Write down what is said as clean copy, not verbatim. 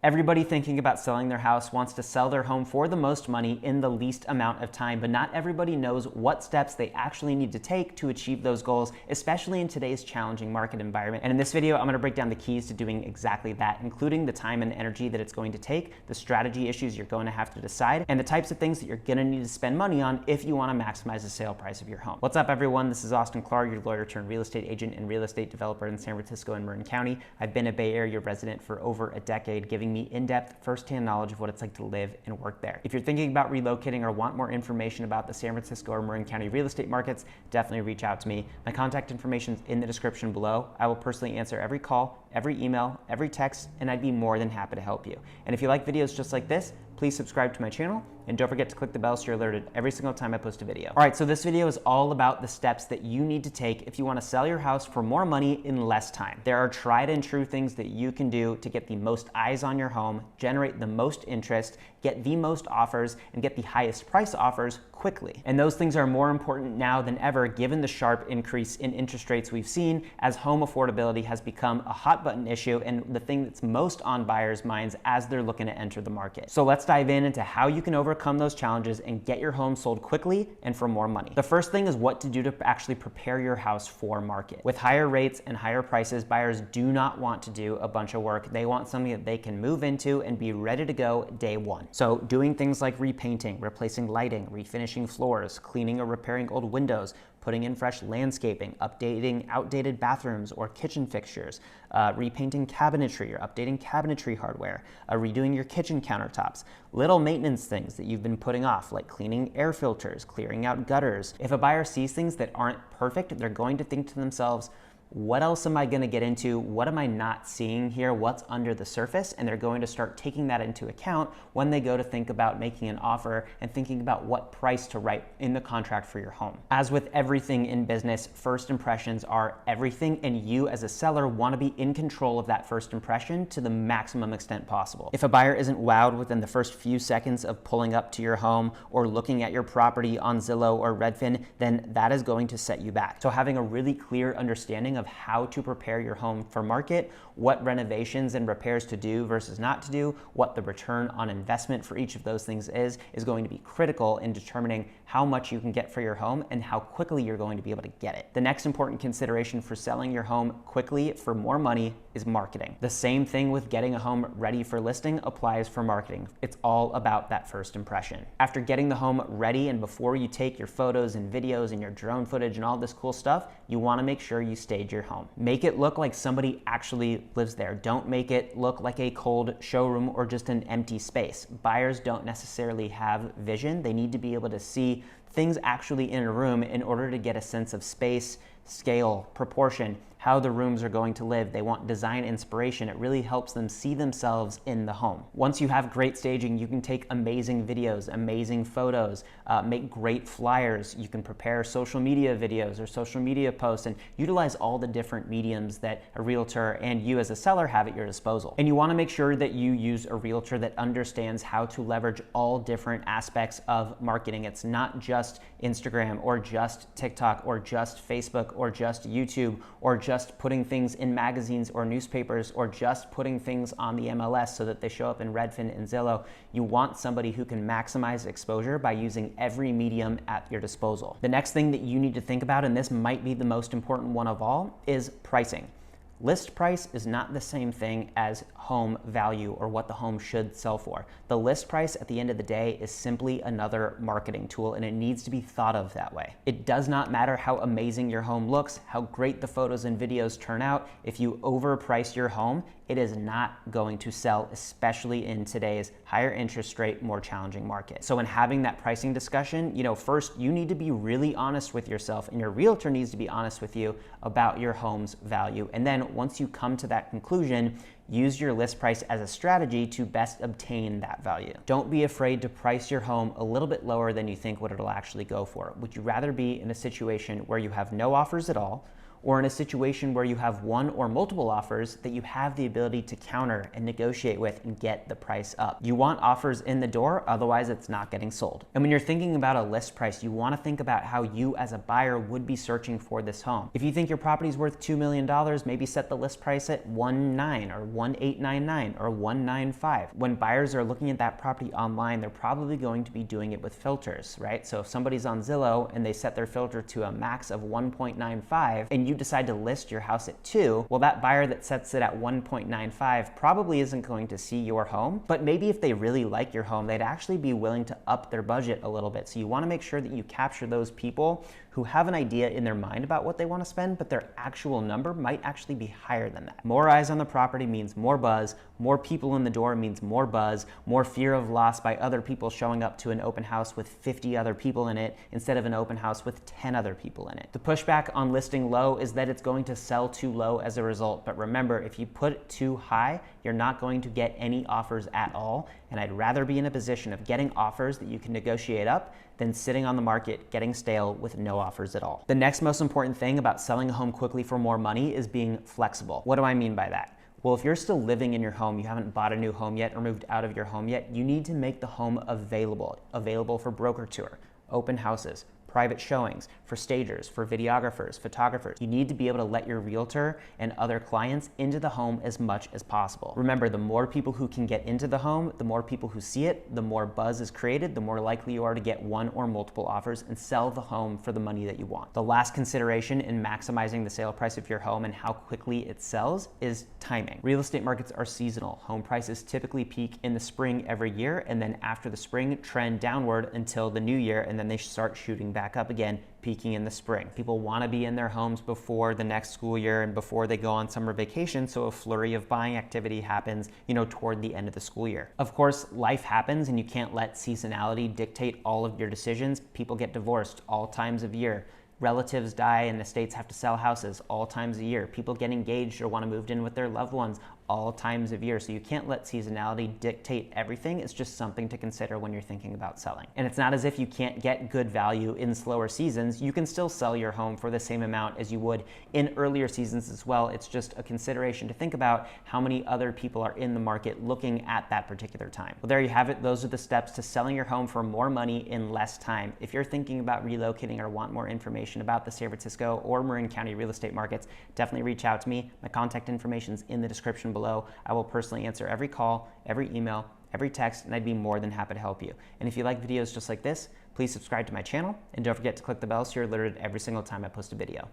Everybody thinking about selling their house wants to sell their home for the most money in the least amount of time, but not everybody knows what steps they actually need to take to achieve those goals, especially in today's challenging market environment. And in this video, I'm going to break down the keys to doing exactly that, including the time and energy that it's going to take, the strategy issues you're going to have to decide, and the types of things that you're going to need to spend money on if you want to maximize the sale price of your home. What's up, everyone? This is Austin Clark, your lawyer turned real estate agent and real estate developer in San Francisco and Marin County. I've been a Bay Area resident for over a decade, giving me in-depth, first-hand knowledge of what it's like to live and work there. If you're thinking about relocating or want more information about the San Francisco or Marin County real estate markets, definitely reach out to me. My contact information is in the description below. I will personally answer every call, every email, every text, and I'd be more than happy to help you. And if you like videos just like this, please subscribe to my channel, and don't forget to click the bell so you're alerted every single time I post a video. All right, so this video is all about the steps that you need to take if you want to sell your house for more money in less time. There are tried and true things that you can do to get the most eyes on your home, generate the most interest, get the most offers, and get the highest price offers quickly. And those things are more important now than ever, given the sharp increase in interest rates we've seen, as home affordability has become a hot button issue and the thing that's most on buyers' minds as they're looking to enter the market. So let's dive into how you can overcome those challenges and get your home sold quickly and for more money. The first thing is what to do to actually prepare your house for market. With higher rates and higher prices, buyers do not want to do a bunch of work. They want something that they can move into and be ready to go day one. So doing things like repainting, replacing lighting, refinishing floors, cleaning or repairing old windows, putting in fresh landscaping, updating outdated bathrooms or kitchen fixtures, repainting cabinetry or updating cabinetry hardware, redoing your kitchen countertops, little maintenance things that you've been putting off, like cleaning air filters, clearing out gutters. If a buyer sees things that aren't perfect, they're going to think to themselves, what else am I going to get into? What am I not seeing here? What's under the surface? And they're going to start taking that into account when they go to think about making an offer and thinking about what price to write in the contract for your home. As with everything in business, first impressions are everything, and you as a seller want to be in control of that first impression to the maximum extent possible. If a buyer isn't wowed within the first few seconds of pulling up to your home or looking at your property on Zillow or Redfin, then that is going to set you back. So having a really clear understanding of how to prepare your home for market, what renovations and repairs to do versus not to do, what the return on investment for each of those things is going to be critical in determining how much you can get for your home and how quickly you're going to be able to get it. The next important consideration for selling your home quickly for more money is marketing. The same thing with getting a home ready for listing applies for marketing. It's all about that first impression. After getting the home ready and before you take your photos and videos and your drone footage and all this cool stuff, you want to make sure you stage your home. Make it look like somebody actually lives there. Don't make it look like a cold showroom or just an empty space. Buyers don't necessarily have vision. They need to be able to see things actually in a room in order to get a sense of space, scale, proportion, how the rooms are going to live. They want design inspiration. It really helps them see themselves in the home. Once you have great staging, you can take amazing videos, amazing photos, make great flyers. You can prepare social media videos or social media posts and utilize all the different mediums that a realtor and you as a seller have at your disposal. And you want to make sure that you use a realtor that understands how to leverage all different aspects of marketing. It's not just Instagram or just TikTok or just Facebook or just YouTube or just putting things in magazines or newspapers or just putting things on the MLS so that they show up in Redfin and Zillow. You want somebody who can maximize exposure by using every medium at your disposal. The next thing that you need to think about, and this might be the most important one of all, is pricing. List price is not the same thing as home value or what the home should sell for. The list price at the end of the day is simply another marketing tool, and it needs to be thought of that way. It does not matter how amazing your home looks, how great the photos and videos turn out. If you overprice your home, it is not going to sell, especially in today's higher interest rate, more challenging market. So when having that pricing discussion, first you need to be really honest with yourself, and your realtor needs to be honest with you about your home's value. And then once you come to that conclusion, use your list price as a strategy to best obtain that value. Don't be afraid to price your home a little bit lower than you think what it'll actually go for. Would you rather be in a situation where you have no offers at all, or in a situation where you have one or multiple offers that you have the ability to counter and negotiate with and get the price up. You want offers in the door, otherwise it's not getting sold. And when you're thinking about a list price, you want to think about how you as a buyer would be searching for this home. If you think your property is worth $2 million, maybe set the list price at 1.9 or 1.899 or 1.95. When buyers are looking at that property online, they're probably going to be doing it with filters, right? So if somebody's on Zillow and they set their filter to a max of 1.95 and you decide to list your house at 2, well, that buyer that sets it at 1.95 probably isn't going to see your home, but maybe if they really like your home, they'd actually be willing to up their budget a little bit. So you want to make sure that you capture those people who have an idea in their mind about what they want to spend, but their actual number might actually be higher than that. More eyes on the property means more buzz, more people in the door means more buzz, more fear of loss by other people showing up to an open house with 50 other people in it instead of an open house with 10 other people in it. The pushback on listing low is that it's going to sell too low as a result, but remember, if you put it too high, you're not going to get any offers at all, and I'd rather be in a position of getting offers that you can negotiate up than sitting on the market getting stale with no offers at all. The next most important thing about selling a home quickly for more money is being flexible. What do I mean by that? Well, if you're still living in your home, you haven't bought a new home yet or moved out of your home yet, you need to make the home available for broker tour, open houses, private showings, for stagers, for videographers, photographers. You need to be able to let your realtor and other clients into the home as much as possible. Remember, the more people who can get into the home, the more people who see it, the more buzz is created, the more likely you are to get one or multiple offers and sell the home for the money that you want. The last consideration in maximizing the sale price of your home and how quickly it sells is timing. Real estate markets are seasonal. Home prices typically peak in the spring every year, and then after the spring trend downward until the new year, and then they start shooting back up again, peaking in the spring. People want to be in their homes before the next school year and before they go on summer vacation, so a flurry of buying activity happens, toward the end of the school year. Of course, life happens and you can't let seasonality dictate all of your decisions. People get divorced all times of year. Relatives die and estates have to sell houses all times of year. People get engaged or want to move in with their loved ones all times of year. So you can't let seasonality dictate everything. It's just something to consider when you're thinking about selling. And it's not as if you can't get good value in slower seasons. You can still sell your home for the same amount as you would in earlier seasons as well. It's just a consideration to think about how many other people are in the market looking at that particular time. Well, there you have it. Those are the steps to selling your home for more money in less time. If you're thinking about relocating or want more information about the San Francisco or Marin County real estate markets, definitely reach out to me. My contact information is in the description below. I will personally answer every call, every email, every text, and I'd be more than happy to help you. And if you like videos just like this, please subscribe to my channel, and don't forget to click the bell so you're alerted every single time I post a video.